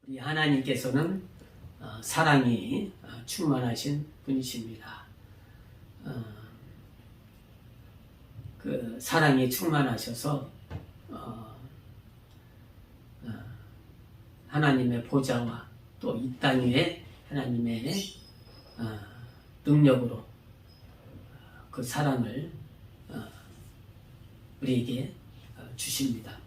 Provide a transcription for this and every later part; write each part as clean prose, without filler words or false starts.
이 하나님께서는 사랑이 충만하신 분이십니다. 그 사랑이 충만하셔서 하나님의 보좌와 또 이 땅 위에 하나님의 능력으로 그 사랑을 우리에게 주십니다.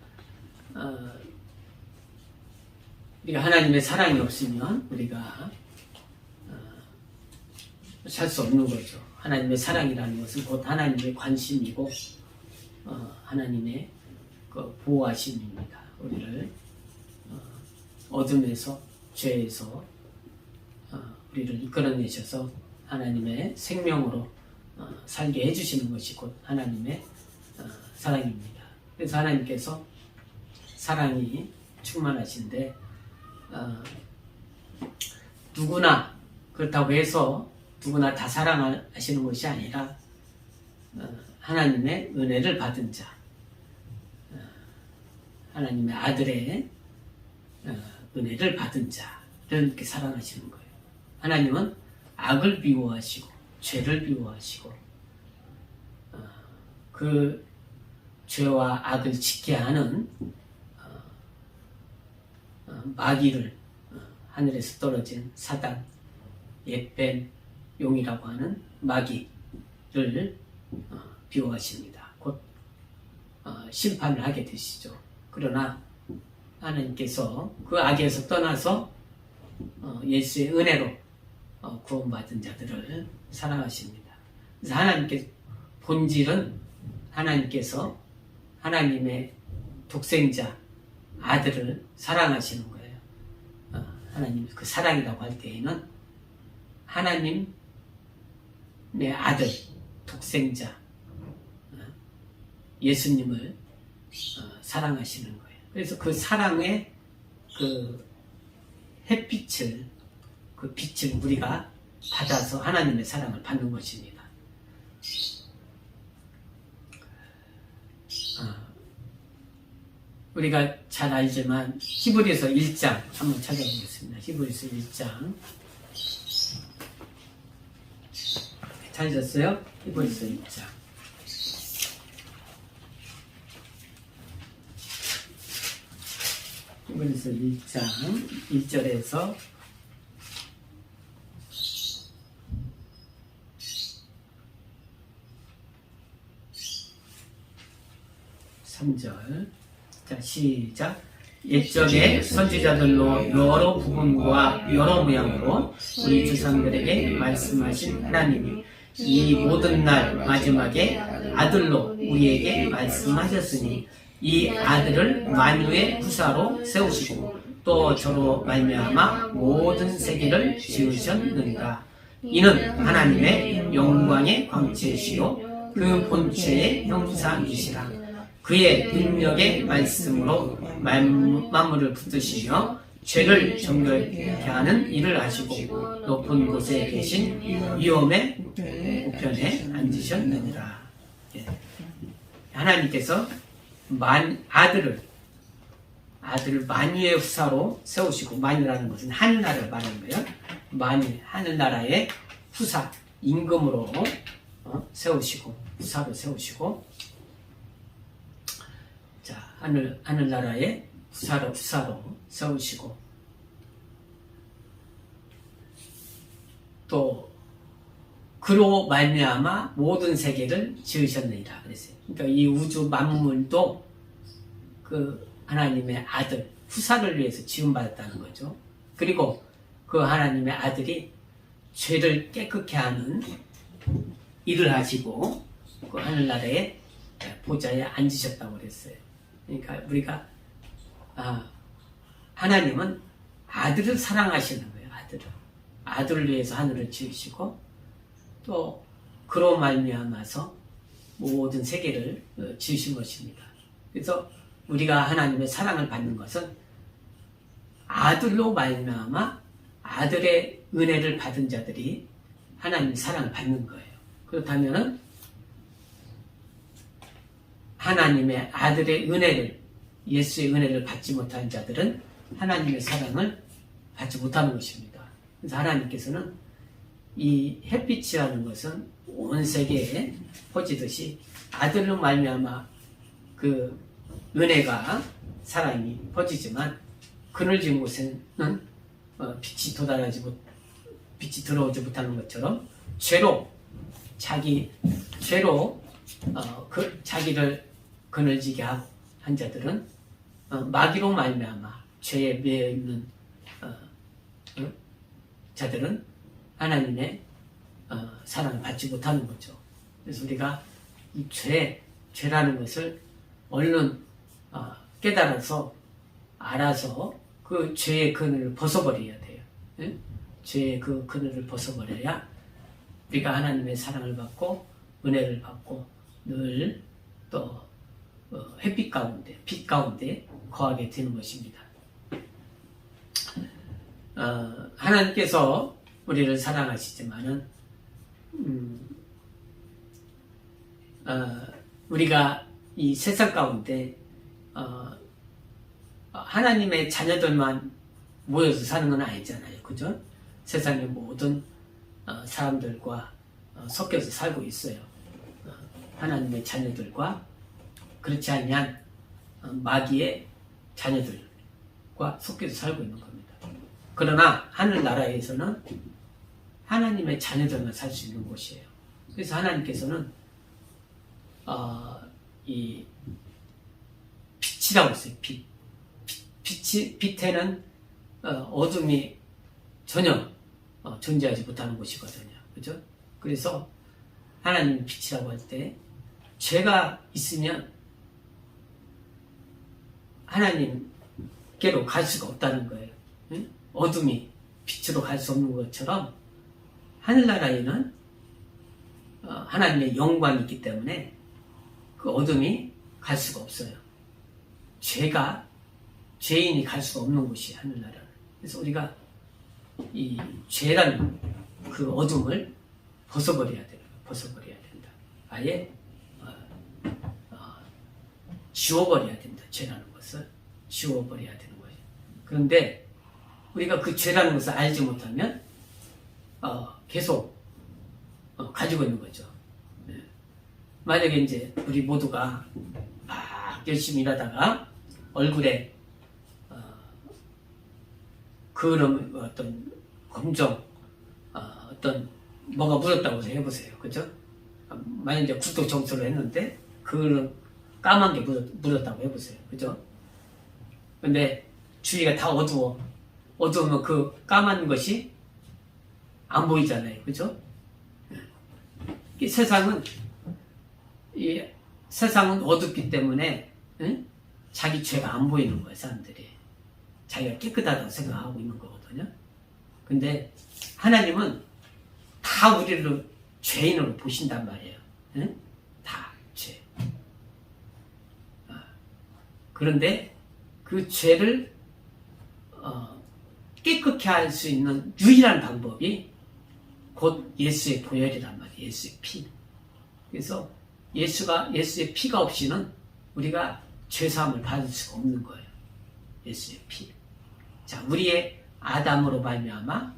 우리가 하나님의 사랑이 없으면 우리가 살 수 없는 거죠. 하나님의 사랑이라는 것은 곧 하나님의 관심이고 하나님의 그 보호하심입니다. 우리를 어둠에서 죄에서 우리를 이끌어내셔서 하나님의 생명으로 살게 해주시는 것이 곧 하나님의 사랑입니다. 그래서 하나님께서 사랑이 충만하신데 누구나 그렇다고 해서 누구나 다 사랑하시는 것이 아니라 하나님의 은혜를 받은 자, 하나님의 아들의 은혜를 받은 자를 이렇게 사랑하시는 거예요. 하나님은 악을 미워하시고 죄를 미워하시고 그 죄와 악을 짓게 하는 마귀를 하늘에서 떨어진 사단, 옛뱀, 용이라고 하는 마귀를 비워하십니다. 곧 심판을 하게 되시죠. 그러나 하나님께서 그 악에서 떠나서 예수의 은혜로 구원받은 자들을 사랑하십니다. 그래서 하나님께 본질은 하나님께서 하나님의 독생자 아들을 사랑하시는 거예요. 하나님 그 사랑이라고 할 때에는 하나님의 아들 독생자 예수님을 사랑하시는 거예요. 그래서 그 사랑의 그 햇빛을 그 빛을 우리가 받아서 하나님의 사랑을 받는 것입니다. 우리가 잘 알지만 히브리서 1장 한번 찾아보겠습니다. 히브리서 1장 찾으셨어요? 히브리서 1장 히브리서 1장 1절에서 3절 자, 시작. 옛적의 선지자들로 여러 부분과 여러 모양으로 우리 조상들에게 말씀하신 하나님이 이 모든 날 마지막에 아들로 우리에게 말씀하셨으니 이 아들을 만유의 후사로 세우시고 또 저로 말미암아 모든 세계를 지으셨느니라. 이는 하나님의 영광의 광채시요 그 본체의 형상이시라. 그의 능력의 말씀으로 만물을 붙드시며 죄를 정결케 하는 일을 하시고 높은 곳에 계신 위엄의 우편에 앉으셨느니라. 하나님께서 아들을 만유의 후사로 세우시고, 만유라는 것은 하늘나라를 말하는 거예요. 만유, 하늘나라의 후사, 임금으로 세우시고, 후사로 세우시고, 자, 하늘나라의 후사로 세우시고, 또 그로 말미암아 모든 세계를 지으셨느니라 그랬어요. 그러니까 이 우주 만물도 그 하나님의 아들 후사를 위해서 지음받았다는 거죠. 그리고 그 하나님의 아들이 죄를 깨끗게 하는 일을 하시고 그 하늘나라의 보좌에 앉으셨다고 그랬어요. 그러니까 우리가 하나님은 아들을 사랑하시는 거예요. 아들을 위해서 하늘을 지으시고 또 그로 말미암아서 모든 세계를 지으신 것입니다. 그래서 우리가 하나님의 사랑을 받는 것은 아들로 말미암아 아들의 은혜를 받은 자들이 하나님의 사랑을 받는 거예요. 그렇다면은 하나님의 아들의 은혜를, 예수의 은혜를 받지 못한 자들은 하나님의 사랑을 받지 못하는 것입니다. 그래서 하나님께서는 이 햇빛이라는 것은 온 세계에 퍼지듯이 아들로 말미암아 그 은혜가 사랑이 퍼지지만 그늘진 곳에는 빛이 빛이 들어오지 못하는 것처럼 죄로 자기를 그늘지게 한 자들은 마귀로 말미암아 죄에 매여 있는 자들은 하나님의 사랑을 받지 못하는 거죠. 그래서 우리가 이 죄라는 것을 얼른 깨달아서 알아서 그 죄의 그늘을 벗어버려야 돼요. 죄의 그 그늘을 벗어버려야 우리가 하나님의 사랑을 받고 은혜를 받고 늘 또 햇빛 가운데 빛 가운데 거하게 되는 것입니다. 하나님께서 우리를 사랑하시지만은 우리가 이 세상 가운데 하나님의 자녀들만 모여서 사는 건 아니잖아요. 그죠? 세상의 모든 사람들과 섞여서 살고 있어요. 하나님의 자녀들과 그렇지 아니한 마귀의 자녀들과 섞여서 살고 있는 겁니다. 그러나 하늘나라에서는 하나님의 자녀들만 살 수 있는 곳이에요. 그래서 하나님께서는 이 빛이라고 했어요. 빛에는 어둠이 전혀 존재하지 못하는 곳이거든요. 그죠? 그래서 하나님 빛이라고 할 때 죄가 있으면 하나님께로 갈 수가 없다는 거예요. 응? 어둠이 빛으로 갈 수 없는 것처럼 하늘나라에는 하나님의 영광이 있기 때문에 그 어둠이 갈 수가 없어요. 죄인이 갈 수가 없는 곳이 하늘나라는. 그래서 우리가 이 죄라는 그 어둠을 벗어버려야 된다. 아예 지워버려야 된다. 죄라는 것을 지워버려야 되는 거예요. 그런데 우리가 그 죄라는 것을 알지 못하면 계속 가지고 있는 거죠. 만약에 이제 우리 모두가 막 열심히 일하다가 얼굴에 그런 어떤 검정 어떤 뭐가 묻었다고 해보세요. 그죠? 만약 이제 구독 점수를 했는데 그런 까만 게 묻었다고 해보세요. 그죠? 근데 주위가 다 어두우면 그 까만 것이 안 보이잖아요. 그죠? 이 세상은 어둡기 때문에 자기 죄가 안 보이는 거예요. 사람들이 자기가 깨끗하다고 생각하고 있는 거거든요. 근데 하나님은 다 우리를 죄인으로 보신단 말이에요. 다 죄. 그런데 그 죄를 깨끗게 할 수 있는 유일한 방법이 곧 예수의 보혈이란 말이에요. 예수의 피. 그래서 예수의 피가 없이는 우리가 죄사함을 받을 수가 없는 거예요. 예수의 피. 자, 우리의 아담으로 말미암아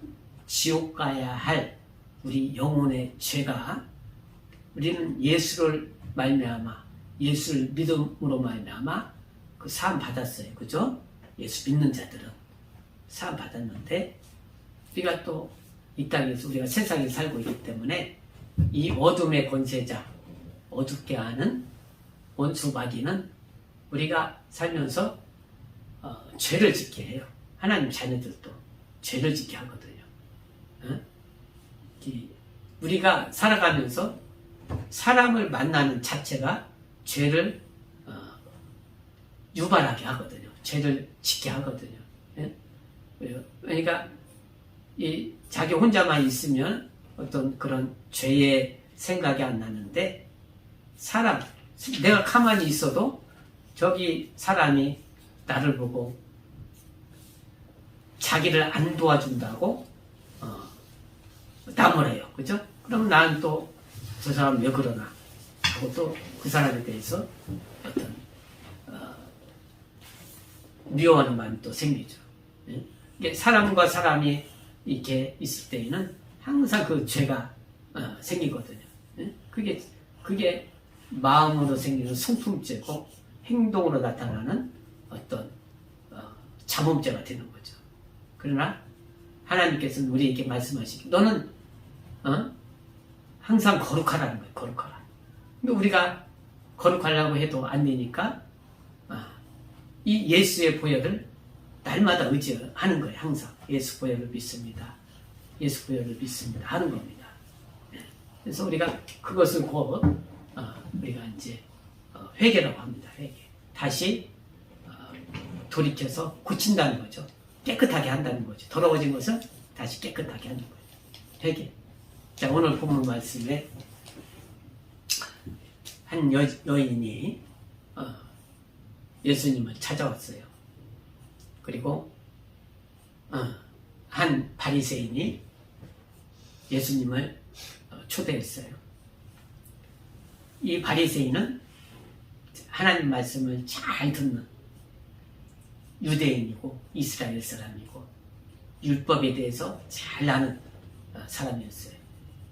지옥 가야 할 우리 영혼의 죄가 우리는 예수를 말미암아 예수를 믿음으로 말미암아 그 사함 받았어요. 그죠? 예수 믿는 자들은 사함 받았는데 우리가 또 이 땅에서 우리가 세상에 살고 있기 때문에 이 어둠의 권세자 어둡게 하는 원수 마귀는 우리가 살면서 죄를 짓게 해요. 하나님 자녀들도 죄를 짓게 하거든요. 우리가 살아가면서 사람을 만나는 자체가 죄를 유발하게 하거든요. 죄를 짓게 하거든요. 그러니까 자기 혼자만 있으면 어떤 그런 죄의 생각이 안 나는데 내가 가만히 있어도 저기 사람이 나를 보고 자기를 안 도와준다고 나무래요. 그죠? 그럼 나는 또 저 사람 왜 그러나 하고 또 그 사람에 대해서 어떤 미워하는 마음이 또 생기죠. 이게 사람과 사람이 이렇게 있을 때에는 항상 그 죄가 생기거든요. 예? 그게 마음으로 생기는 성품죄고 행동으로 나타나는 어떤 잠언죄가 되는 거죠. 그러나 하나님께서는 우리에게 말씀하시기 너는 항상 거룩하라는 거예요. 거룩하라. 근데 우리가 거룩하려고 해도 안 되니까 이 예수의 보혈을 날마다 의지하는 거예요. 항상 예수 보혈을 믿습니다. 예수 보혈을 믿습니다. 하는 겁니다. 그래서 우리가 그것을 곧 우리가 이제 회개라고 합니다. 회개. 다시 돌이켜서 고친다는 거죠. 깨끗하게 한다는 거죠. 더러워진 것을 다시 깨끗하게 하는 거예요. 회개. 자, 오늘 본문 말씀에 한 여인이 예수님을 찾아왔어요. 그리고 한 바리새인이 예수님을 초대했어요. 이 바리새인은 하나님 말씀을 잘 듣는 유대인이고 이스라엘 사람이고 율법에 대해서 잘 아는 사람이었어요.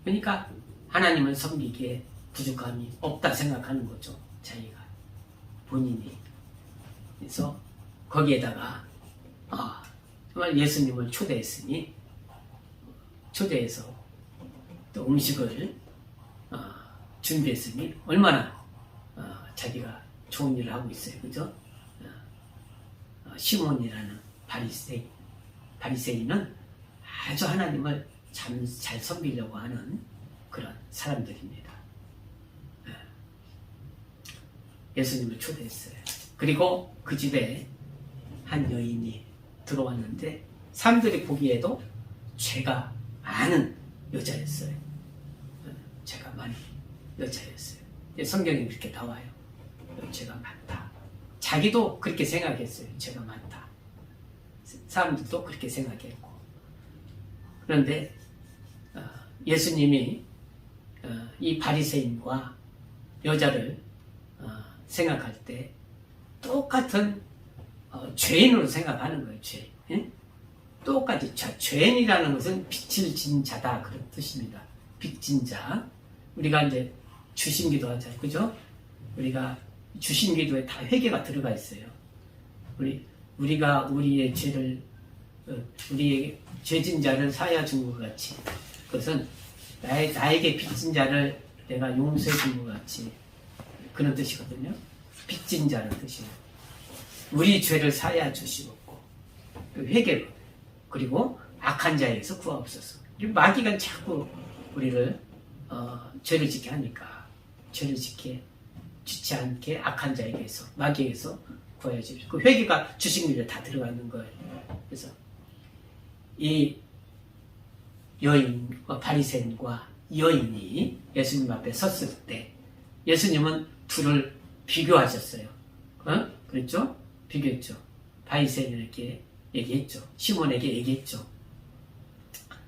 그러니까 하나님을 섬기기에 부족함이 없다 생각하는 거죠. 자기가 본인이. 그래서 거기에다가 정말 예수님을 초대했으니 초대해서 또 음식을 준비했으니 얼마나 자기가 좋은 일을 하고 있어요. 그죠? 시몬이라는 바리새인은 아주 하나님을 잘 섬기려고 하는 그런 사람들입니다. 예수님을 초대했어요. 그리고 그 집에 한 여인이 들어왔는데 사람들이 보기에도 죄가 많은 여자였어요. 죄가 많은 여자였어요. 성경에 그렇게 나와요. 죄가 많다. 자기도 그렇게 생각했어요. 죄가 많다. 사람들도 그렇게 생각했고. 그런데 예수님이 이 바리새인과 여자를 생각할 때 똑같은 죄인으로 생각하는 거예요. 죄. 예? 똑같이 죄인이라는 것은 빛을 진 자다 그런 뜻입니다. 빚진 자. 우리가 이제 주신기도 하잖아요. 그죠? 우리가 주신기도에 다 회개가 들어가 있어요. 우리가 우리의 죄를 우리의 죄진 자를 사하여 준 것 같이 그것은 나에게 빚진 자를 내가 용서해 준 것 같이 그런 뜻이거든요. 빚진 자는 뜻이에요. 우리 죄를 사하여 주시고 회개로 그리고 악한 자에게서 구하옵소서. 마귀가 자꾸 우리를 죄를 짓게 하니까 죄를 짓지 않게 악한 자에게서 마귀에게서 구하여 주십시오. 그 회개가 주신 일에 다 들어가 있는 거예요. 그래서 이 여인과 바리새인과 여인이 예수님 앞에 섰을 때 예수님은 둘을 비교하셨어요. 그랬죠? 비교했죠. 바리새인에게 얘기했죠. 시몬에게 얘기했죠.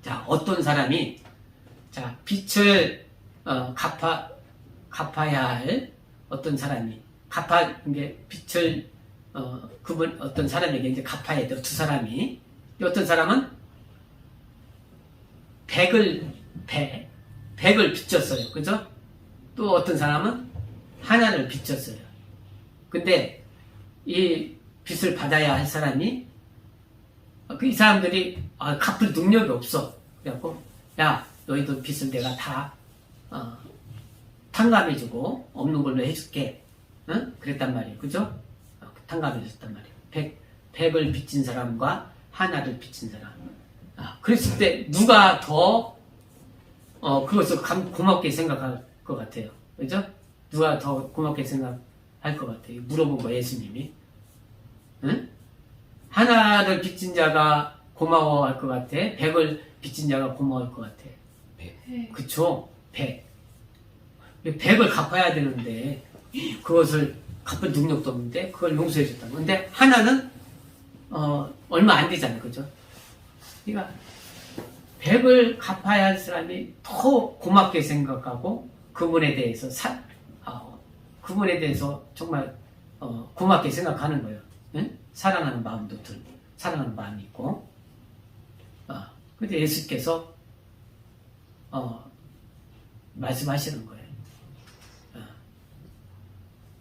자, 어떤 사람이 빚을 갚아야 할 어떤 사람이 빚을 그분 어떤 사람에게 이제 갚아야 돼요. 두 사람이. 어떤 사람은 100을 빚졌어요. 그죠? 또 어떤 사람은 하나를 빚졌어요. 근데 이 빚을 받아야 할 사람이 이 사람들이 갚을 능력이 없어. 그래갖고 야 너희들 빚은 내가 다 탕감해주고 없는 걸로 해줄게. 응? 그랬단 말이에요. 그죠? 탕감해줬단 말이에요. 100을 빚진 사람과 하나를 빚진 사람. 그랬을 때 누가 더 그것을 고맙게 생각할 것 같아요. 그죠? 누가 더 고맙게 생각할 것 같아요. 물어본 거예요. 예수님이. 응? 하나를 빚진 자가 고마워할 것 같아? 100을 빚진 자가 고마워할 것 같아? 100. 그쵸? 100. 100을 갚아야 되는데 그것을 갚을 능력도 없는데 그걸 용서해 줬다고. 근데 하나는 얼마 안 되잖아요. 그죠? 그러니까 100을 갚아야 할 사람이 더 고맙게 생각하고 그분에 대해서 정말 고맙게 생각하는 거예요. 응? 사랑하는 마음도 사랑하는 마음이 있고 근데 예수께서 말씀하시는 거예요.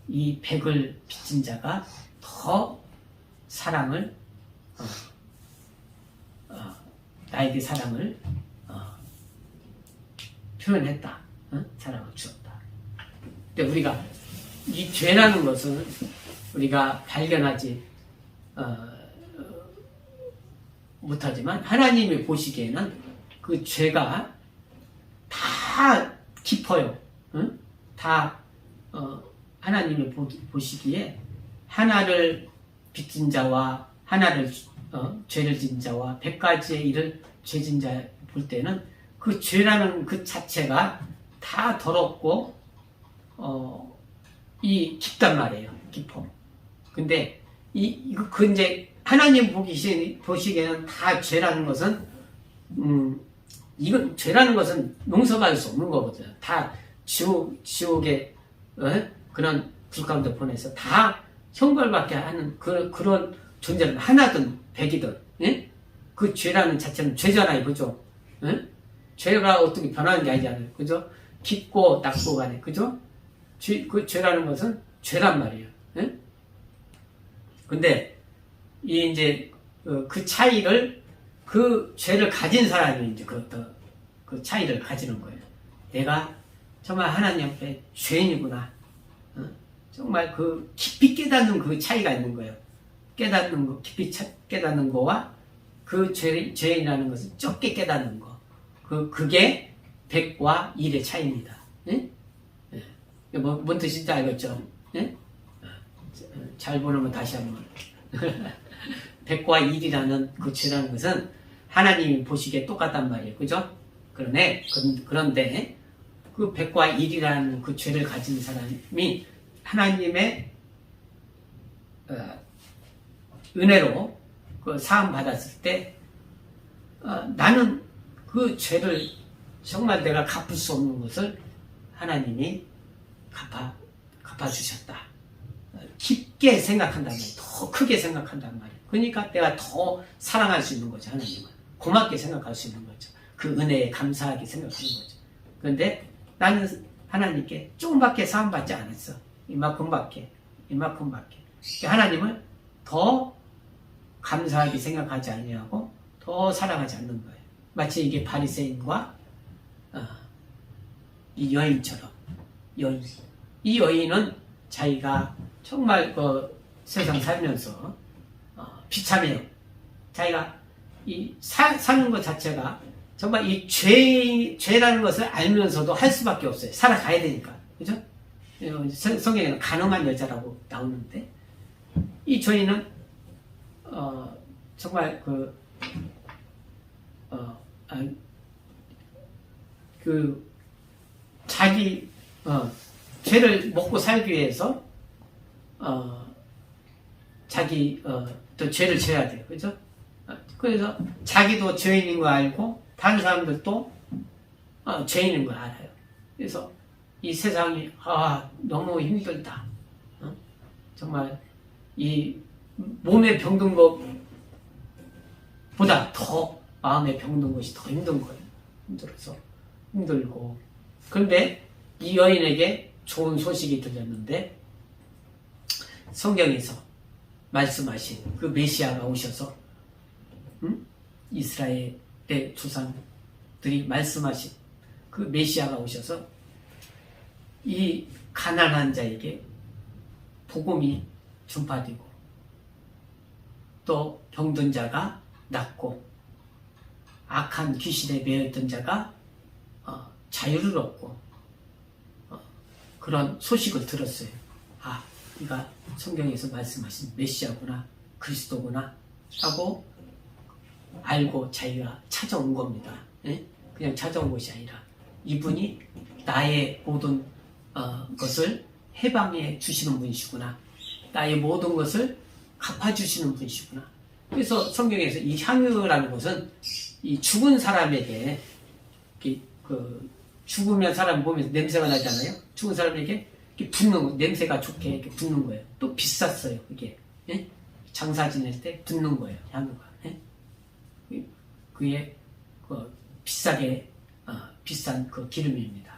이 백을 빚진 자가 더 사랑을 나에게 사랑을 표현했다. 사랑을 주었다. 근데 우리가 이 죄라는 것은 우리가 발견하지 못하지만 하나님이 보시기에는 그 죄가 다 깊어요. 다 하나님이 보시기에 하나를 빚진 자와 하나를 죄를 진 자와 100가지의 일을 죄진 자 볼 때는 그 죄라는 그 자체가 다 더럽고 이 깊단 말이에요. 깊어. 근데 그 이제 하나님 보시기에는 다 죄라는 것은 이건 죄라는 것은 용서받을 수 없는 거거든요. 다 지옥의 그런 불 가운데 보내서 다 형벌받게 하는 그런 존재는 하나든 백이든, 예? 그 죄라는 자체는 죄잖아요, 그죠? 예? 죄가 어떻게 변하는 게 아니잖아요, 그죠? 깊고 낮고 간에, 그죠? 그 죄라는 것은 죄란 말이에요. 예? 근데 이제 그 차이를 그 죄를 가진 사람이 이제 그 차이를 가지는 거예요. 내가 정말 하나님 앞에 죄인이구나. 정말 그 깊이 깨닫는 그 차이가 있는 거예요. 깨닫는 거, 깊이 깨닫는 거와 그 죄인이라는 것을 적게 깨닫는 거. 그게 100과 1의 차이입니다. 예? 예. 뭔 뜻인지 알겠죠? 예? 잘 보는 거 다시 한번. 100과 1이라는 그 죄라는 것은 하나님이 보시기에 똑같단 말이에요. 그죠? 그런데 그 100과 1이라는 그 죄를 가진 사람이 하나님의 은혜로 그 사함 받았을 때 나는 그 죄를 정말 내가 갚을 수 없는 것을 하나님이 갚아주셨다. 깊게 생각한단 말이에요. 더 크게 생각한단 말이에요. 그러니까 내가 더 사랑할 수 있는 거죠. 하나님은 고맙게 생각할 수 있는 거죠. 그 은혜에 감사하게 생각하는 거죠. 그런데 나는 하나님께 조금밖에 사함받지 않았어. 이만큼밖에. 하나님을 더 감사하게 생각하지 아니하고 더 사랑하지 않는 거예요. 마치 이게 바리새인과 이 여인처럼. 이 여인은 자기가 정말 그 세상 살면서 비참해요. 자기가 이 사는 것 자체가 정말 이 죄라는 것을 알면서도 할 수밖에 없어요. 살아가야 되니까. 그죠? 성경에는 가늠한 여자라고 나오는데, 이 죄인은, 정말 자기, 죄를 먹고 살기 위해서, 또 죄를 져야 돼요. 그죠? 그래서 자기도 죄인인 거 알고, 다른 사람들도 죄인인 걸 알아요. 그래서 이 세상이 너무 힘들다. 정말 이 몸에 병든 것보다 더 마음에 병든 것이 더 힘든 거예요. 힘들고. 그런데 이 여인에게 좋은 소식이 들렸는데 성경에서 말씀하신 그 메시아가 오셔서 이스라엘의 조상들이 말씀하신 그 메시아가 오셔서 이 가난한 자에게 복음이 전파되고 또 병든 자가 낫고 악한 귀신에 매였던 자가 자유를 얻고 그런 소식을 들었어요. 이가 성경에서 말씀하신 메시아구나, 그리스도구나 하고 알고 자기가 찾아온 겁니다. 예? 그냥 찾아온 것이 아니라 이분이 나의 모든 것을 해방해 주시는 분이시구나. 나의 모든 것을 갚아주시는 분이시구나. 그래서 성경에서 이 향유라는 것은 이 죽은 사람에게 죽으면 사람 보면서 냄새가 나잖아요. 죽은 사람에게 이렇게 붓는 냄새가 좋게 이렇게 붓는 거예요. 또 비쌌어요. 그게 예? 장사 지낼 때 붓는 거예요. 향유가. 예? 그게 그 비싼 그 기름입니다.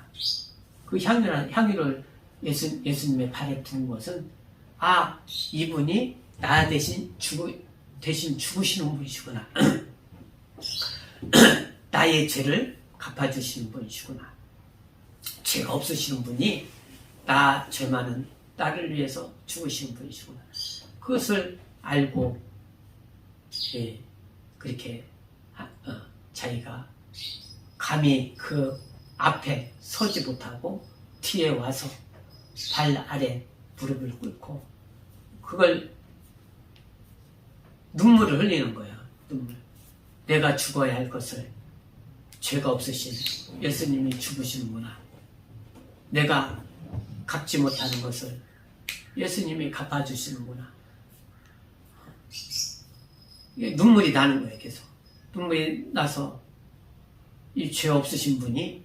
그 향유를 예수님의 발에 부은 것은 이분이 나 대신 죽으시는 분이시구나. 나의 죄를 갚아주시는 분이시구나. 죄가 없으시는 분이 나 죄 많은 나를 위해서 죽으시는 분이시구나. 그것을 알고 그렇게 자기가 감히 그 앞에 서지 못하고 뒤에 와서 발 아래 무릎을 꿇고 그걸 눈물을 흘리는 거야. 눈물. 내가 죽어야 할 것을 죄가 없으신 예수님이 죽으시는구나. 내가 갚지 못하는 것을 예수님이 갚아주시는구나. 눈물이 나는 거예요. 계속 눈물이 나서 이 죄 없으신 분이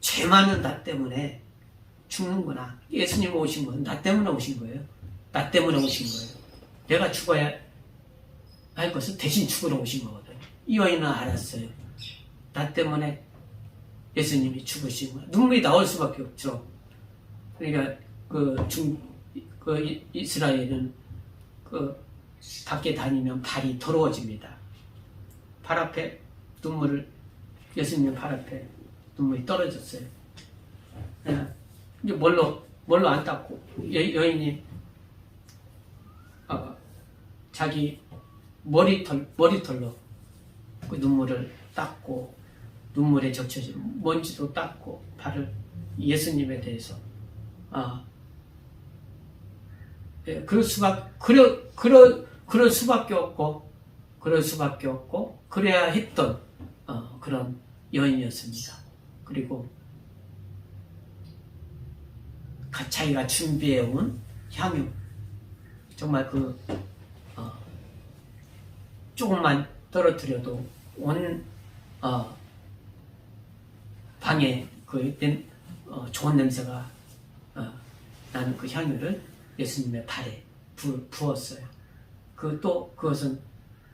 죄 많은 나 때문에 죽는구나. 예수님 오신 건 나 때문에 오신 거예요. 나 때문에 오신 거예요. 내가 죽어야 할 것을 대신 죽으러 오신 거거든요. 이 여인은 알았어요. 나 때문에 예수님이 죽으신 거야. 눈물이 나올 수밖에 없죠. 그러니까 이스라엘은 밖에 다니면 발이 더러워집니다. 발 앞에 예수님 발 앞에 눈물이 떨어졌어요. 이제 뭘로 안 닦고 여인이 자기 머리털로 그 눈물을 닦고 눈물에 적셔진 먼지도 닦고 발을 예수님에 대해서 그럴 수밖에 없고 그래야 했던 그런 여인이었습니다. 그리고 자기가 준비해온 향유 정말 조금만 떨어뜨려도 온 방에 좋은 냄새가 나는 그 향유를 예수님의 발에 부었어요. 그것은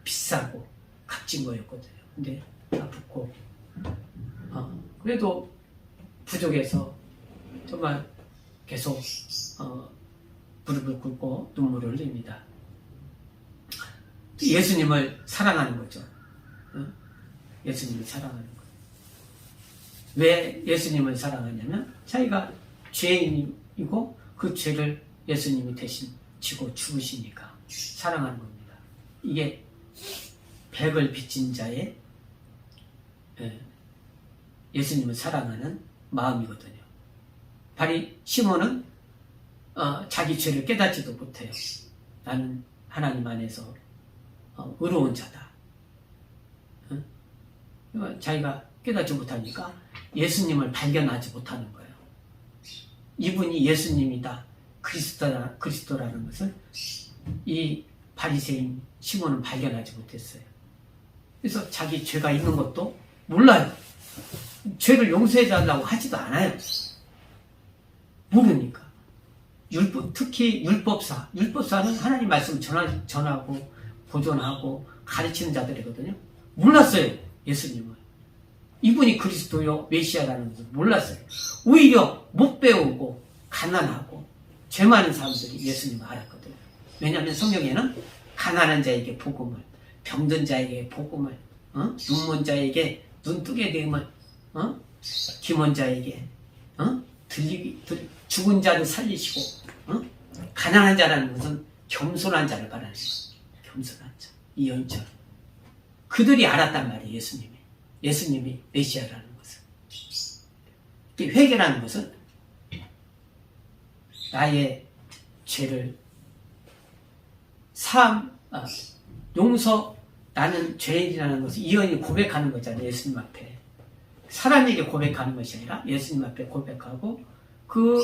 비싸고 값진 거였거든요. 근데 다 붓고 그래도 부족해서 정말 계속 무릎을 꿇고 눈물을 흘립니다. 예수님을 사랑하는 거죠. 예수님을 사랑하는 거예요. 왜 예수님을 사랑하냐면 자기가 죄인이고 그 죄를 예수님이 대신 지고 죽으시니까 사랑하는 겁니다. 이게 백을 빚진 자의 예수님을 사랑하는 마음이거든요. 시몬은 자기 죄를 깨닫지도 못해요. 나는 하나님 안에서 의로운 자다. 자기가 깨닫지 못하니까 예수님을 발견하지 못하는 거예요. 이분이 예수님이다, 그리스도라는 것을 이 바리새인 시몬은 발견하지 못했어요. 그래서 자기 죄가 있는 것도 몰라요. 죄를 용서해 달라고 하지도 않아요. 모르니까. 특히 율법사는 하나님 말씀 전하고 보존하고 가르치는 자들이거든요. 몰랐어요. 예수님을. 이분이 그리스도요 메시아라는 것을 몰랐어요. 오히려 못 배우고 가난하고 죄 많은 사람들이 예수님을 알았거든요. 왜냐하면 성경에는 가난한 자에게 복음을, 병든 자에게 복음을, 눈먼 자에게 눈 뜨게 됨을, 김원 자에게 죽은 자를 살리시고, 가난한 자라는 것은 겸손한 자를 말하는 거예요. 겸손한 자, 이 여인처럼. 그들이 알았단 말이에요. 예수님이 메시아라는 것을. 회개라는 것은 나의 죄를 나는 죄인이라는 것을 이 여인이 고백하는 거잖아요. 예수님 앞에. 사람에게 고백하는 것이 아니라 예수님 앞에 고백하고 그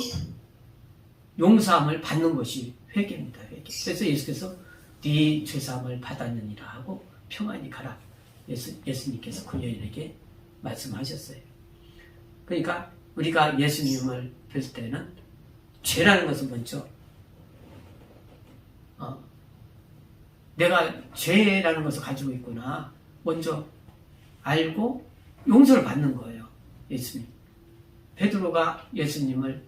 용서함을 받는 것이 회개입니다. 회개. 그래서 예수께서 네 죄사함을 받았느니라 하고 평안히 가라. 예수님께서 그 여인에게 말씀하셨어요. 그러니까 우리가 예수님을 뵐 때는 죄라는 것은 먼저 내가 죄라는 것을 가지고 있구나. 먼저 알고 용서를 받는 거예요. 예수님. 베드로가 예수님을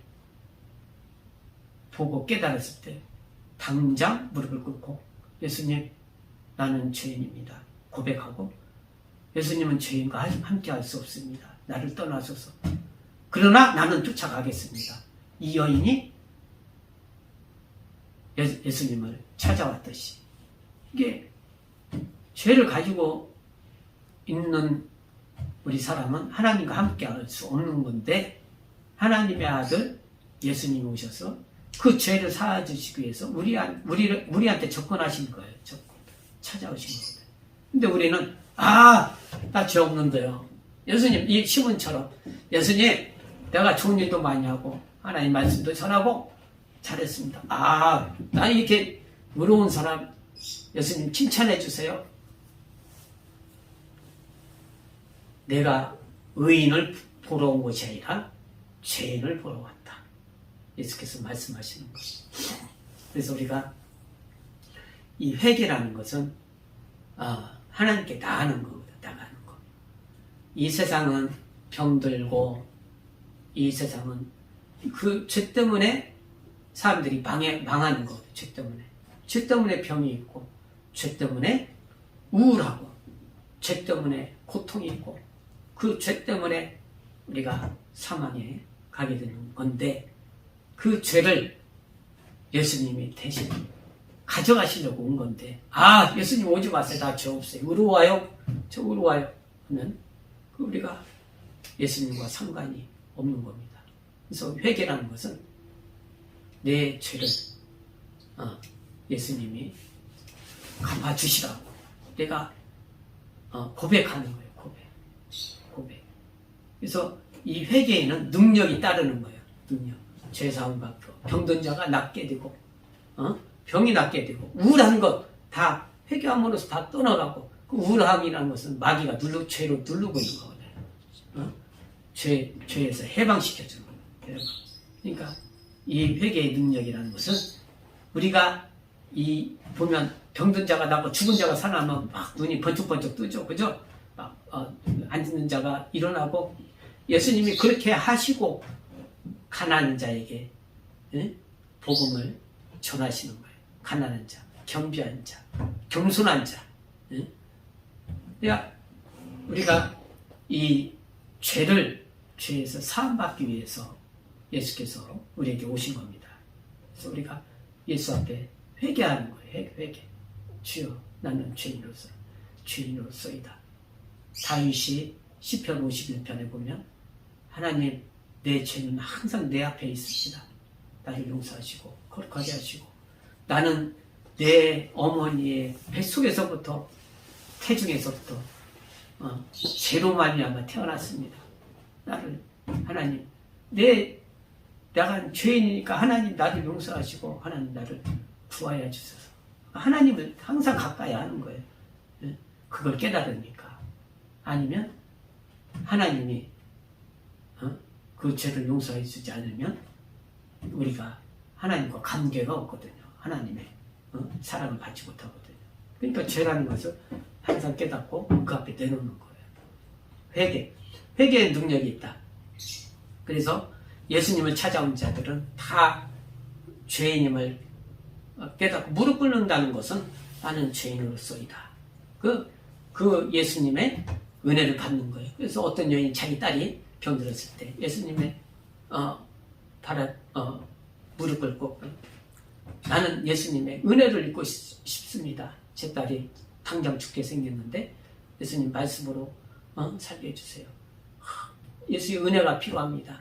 보고 깨달았을 때 당장 무릎을 꿇고 예수님, 나는 죄인입니다. 고백하고 예수님은 죄인과 함께 할 수 없습니다. 나를 떠나소서. 그러나 나는 쫓아가겠습니다. 이 여인이 예수님을 찾아왔듯이 이게 죄를 가지고 있는 우리 사람은 하나님과 함께 할 수 없는 건데 하나님의 아들 예수님이 오셔서 그 죄를 사하주시기 위해서 우리한테 접근하신 거예요. 찾아오신 거거든요. 근데 우리는 나 죄 없는데요. 예수님, 이 시몬처럼 예수님, 내가 좋은 일도 많이 하고 하나님 말씀도 전하고 잘했습니다. 나 이렇게 의로운 사람 예수님 칭찬해 주세요. 내가 의인을 보러 온 것이 아니라 죄인을 보러 왔다. 예수께서 말씀하시는 거예요. 그래서 우리가 이 회개라는 것은 하나님께 나가는 거거든. 나가는 거. 이 세상은 병들고 이 세상은 그 죄 때문에 사람들이 망하는 거거든. 죄 때문에. 죄 때문에 병이 있고 죄 때문에 우울하고 죄 때문에 고통이 있고 그 죄 때문에 우리가 사망에 가게 되는 건데 그 죄를 예수님이 대신 가져가시려고 온 건데 예수님 오지 마세요. 나 죄 없어요. 의로워요. 저 의로워요. 하면 우리가 예수님과 상관이 없는 겁니다. 그래서 회개라는 것은 내 죄를 예수님이 갚아주시라고 내가 고백하는 거예요. 고백. 그래서 이 회개에는 능력이 따르는 거예요. 능력. 죄사함 갚고 병든 자가 낫게 되고 병이 낫게 되고 우울한 것 다 회개함으로써 다 떠나가고 그 우울함이라는 것은 마귀가 죄로 누르고 있는 거거든요. 죄에서 해방시켜주는 거예요. 그러니까 이 회개의 능력이라는 것은 우리가 보면 병든 자가 낫고 죽은 자가 살아나면 막 눈이 번쩍번쩍 뜨죠. 그죠? 앉는 자가 일어나고 예수님이 그렇게 하시고 가난한 자에게 복음을 전하시는 거예요. 가난한 자, 겸비한 자, 겸손한 자. 그러니까 우리가 이 죄에서 사함받기 위해서 예수께서 우리에게 오신 겁니다. 그래서 우리가 예수 앞에 회개하는 거예요. 회개. 주여, 나는 죄인으로서이다. 다윗이 시편 51편에 보면 하나님, 내 죄는 항상 내 앞에 있습니다. 나를 용서하시고 거룩하게 하시고 나는 내 어머니의 뱃속에서부터 태중에서부터 죄로 말미암아 태어났습니다. 나를 하나님 내가 죄인이니까 하나님 나를 용서하시고 하나님 나를 구하여 주소서. 하나님을 항상 가까이 하는 거예요. 그걸 깨달으니까. 아니면 하나님이 그 죄를 용서해 주지 않으면 우리가 하나님과 관계가 없거든요. 하나님의 사랑을 받지 못하거든요. 그러니까 죄라는 것을 항상 깨닫고 그 앞에 내놓는 거예요. 회개의 능력이 있다. 그래서 예수님을 찾아온 자들은 다 죄인임을 깨닫고 무릎 꿇는다는 것은 나는 죄인으로서이다. 그 예수님의 은혜를 받는 거예요. 그래서 어떤 여인 자기 딸이 병들었을 때 예수님의 무릎 꿇고 나는 예수님의 은혜를 입고 싶습니다. 제 딸이 당장 죽게 생겼는데 예수님 말씀으로 살게 해주세요. 예수의 은혜가 필요합니다.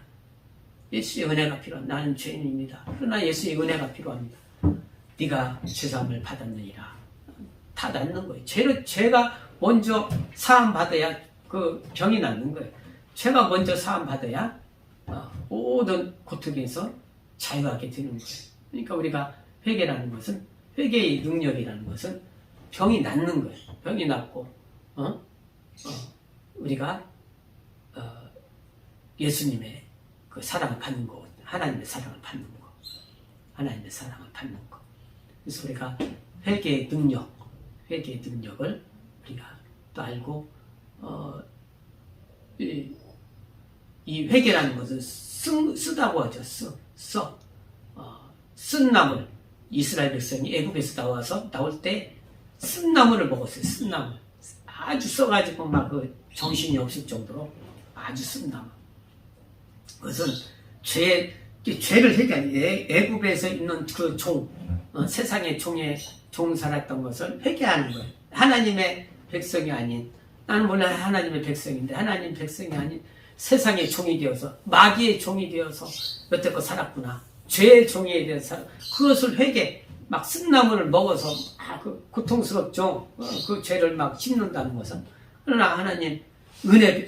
예수의 은혜가 필요합니다. 나는 죄인입니다. 그러나 예수의 은혜가 필요합니다. 네가 죄사함을 받았느니라. 다 낫는 거예요. 죄가 먼저 사함 받아야 그 병이 낫는 거예요. 죄가 먼저 사함 받아야 모든 고통에서 자유하게 되는 거예요. 그러니까 우리가 회개라는 것은 회개의 능력이라는 것은 병이 낫는 거예요. 병이 낫고 우리가 예수님의 그 사랑을 받는 거, 하나님의 사랑을 받는 거, 하나님의 사랑을 받는 거. 그래서 우리가 회개의 능력을 우리가 또 알고 이 회개라는 것은 쓰다고 하죠. 쓴 나물. 이스라엘 백성이 애굽에서 나올 때 쓴 나물을 먹었어요. 쓴 나물. 아주 써가지고 막 그 정신이 없을 정도로 아주 쓴 나물. 그것은 죄를 회개하는 애굽에서 있는 그 세상의 종 살았던 것을 회개하는 거예요. 하나님의 백성이 아닌, 나는 원래 하나님의 백성인데 하나님 백성이 아닌 세상의 종이 되어서, 마귀의 종이 되어서 여태껏 살았구나. 죄의 종이 되어서 그것을 막 쓴나물을 먹어서 그 고통스럽죠. 그 죄를 막 씹는다는 것은. 그러나 하나님 은혜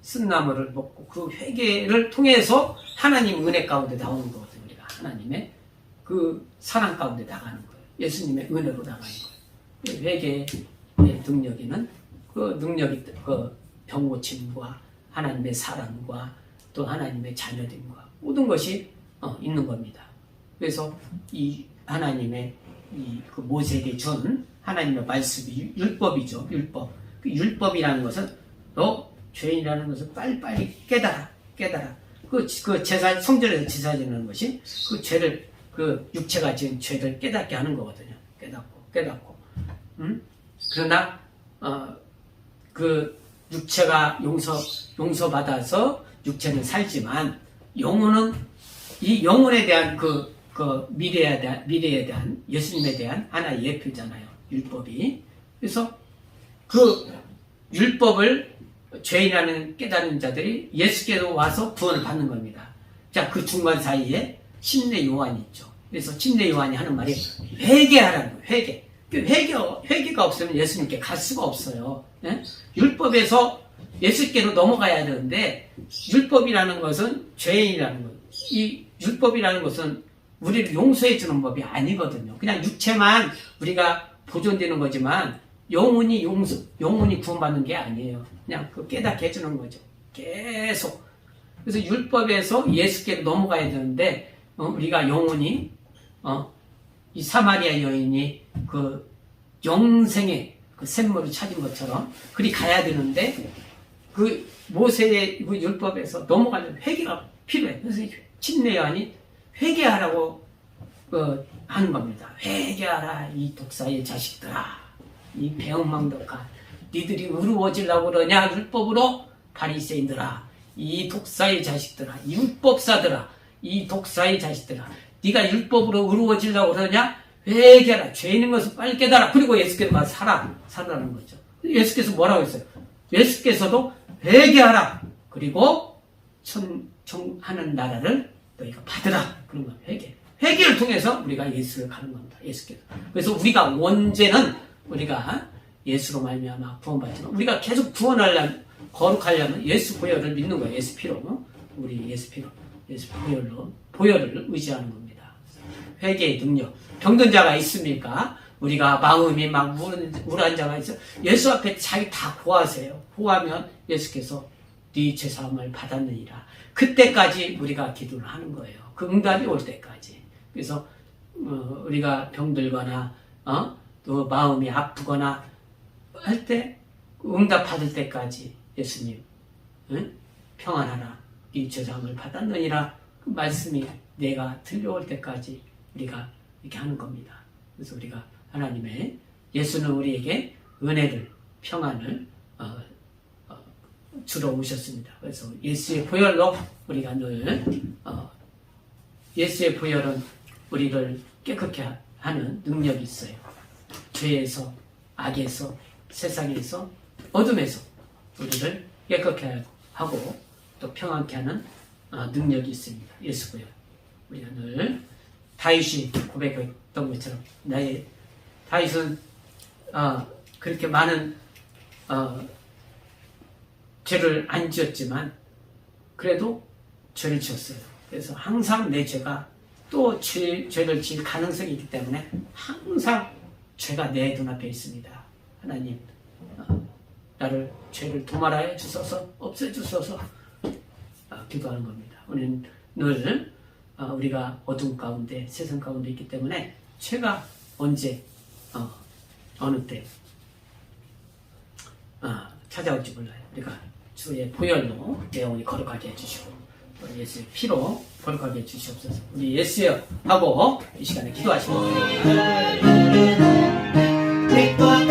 쓴나물을 먹고 그 회개를 통해서 하나님 은혜 가운데 나오는 거거든요. 우리가 하나님의 그 사랑 가운데 나가는 거예요. 예수님의 은혜로 나가는 거예요. 회개의 능력에는 그 능력이 병 고침과 하나님의 사랑과 또 하나님의 자녀됨과 모든 것이 있는 겁니다. 그래서 이 하나님의 그 모세에게 준 하나님의 말씀이 율법이죠. 율법. 그 율법이라는 것은 너 죄인이라는 것을 빨리빨리 깨달아. 그 성전에서 제사 지내는 것이 그 죄를, 그 육체가 지은 죄를 깨닫게 하는 거거든요. 깨닫고. 그러나 그 육체가 용서받아서 육체는 살지만 영혼은 이 영혼에 대한 그 미래에 대한 예수님에 대한 하나의 예표잖아요. 율법이. 그래서 그 율법을 죄인이라는 깨달은 자들이 예수께로 와서 구원을 받는 겁니다. 자, 그 중간 사이에 침례 요한이 있죠. 그래서 침례 요한이 하는 말이 회개하라는 거예요. 회개가 없으면 예수님께 갈 수가 없어요. 예? 율법에서 예수께로 넘어가야 되는데, 율법이라는 것은 죄인이라는 거예요. 이 율법이라는 것은 우리를 용서해 주는 법이 아니거든요. 그냥 육체만 우리가 보존되는 거지만 영혼이 구원받는 게 아니에요. 그냥 그 깨닫게 해주는 거죠. 계속. 그래서 율법에서 예수께로 넘어가야 되는데, 우리가 영혼이 이 사마리아 여인이 그 영생의 그 샘물을 찾은 것처럼 그리 가야 되는데, 그 모세의 그 율법에서 넘어가려면 회개가 필요해. 그래서 침례 요한이 회개하라고 하는 겁니다. 회개하라 이 독사의 자식들아, 이 배은망덕한 니들이 의로워지려고 그러냐, 율법으로. 바리새인들아, 이 독사의 자식들아, 율법사들아, 이 독사의 자식들아, 네가 율법으로 의로워지려고 그러냐, 회개하라. 죄 있는 것을 빨리 깨달아. 그리고 예수께서 가서 살아라는 거죠. 예수께서 뭐라고 했어요? 예수께서도 회개하라. 그리고 하는 나라를 너희가 받으라. 그런 겁니다. 회개를 통해서 우리가 예수를 가는 겁니다. 예수께서. 그래서 우리가 원죄는 우리가 예수로 말미암아 구원받지만, 우리가 계속 거룩하려면 예수 보혈을 믿는 거예요. 예수 피로. 우리 예수 피로. 예수 보혈을 의지하는 겁니다. 회개의 능력. 병든 자가 있습니까? 우리가 마음이 막 우울한 자가 있어. 예수 앞에 자기 다 고하세요. 고하면 예수께서 네 죄사함을 받았느니라. 그때까지 우리가 기도를 하는 거예요. 그 응답이 올 때까지. 그래서 우리가 병들거나 또 마음이 아프거나 할 때 응답 받을 때까지 예수님 평안하라. 네 죄사함을 받았느니라. 그 말씀이 내가 들려올 때까지 우리가 이렇게 하는 겁니다. 그래서 우리가 하나님의 예수는 우리에게 은혜를, 평안을 주러 오셨습니다. 그래서 예수의 보혈로 우리가 늘 예수의 보혈은 우리를 깨끗게 하는 능력이 있어요. 죄에서, 악에서, 세상에서, 어둠에서 우리를 깨끗게 하고 또 평안케 하는 능력이 있습니다. 예수 보혈. 우리가 늘 다윗이 고백했던 것처럼, 다윗은 그렇게 많은 죄를 안 지었지만 그래도 죄를 지었어요. 그래서 항상 내 죄가 또 죄를 지을 가능성이 있기 때문에 항상 죄가 내 눈앞에 있습니다. 하나님, 나를 죄를 도말하여 주소서, 없애주소서 기도하는 겁니다. 우리는 늘 우리가 어둠 가운데, 세상 가운데 있기 때문에 죄가 언제 어느 때 찾아올지 몰라요. 우리가 주의 보혈로 내 영혼이 거룩하게 해주시고 또 예수의 피로 거룩하게 해주시옵소서. 우리 예수여 하고 이 시간에 기도하시면 됩니다.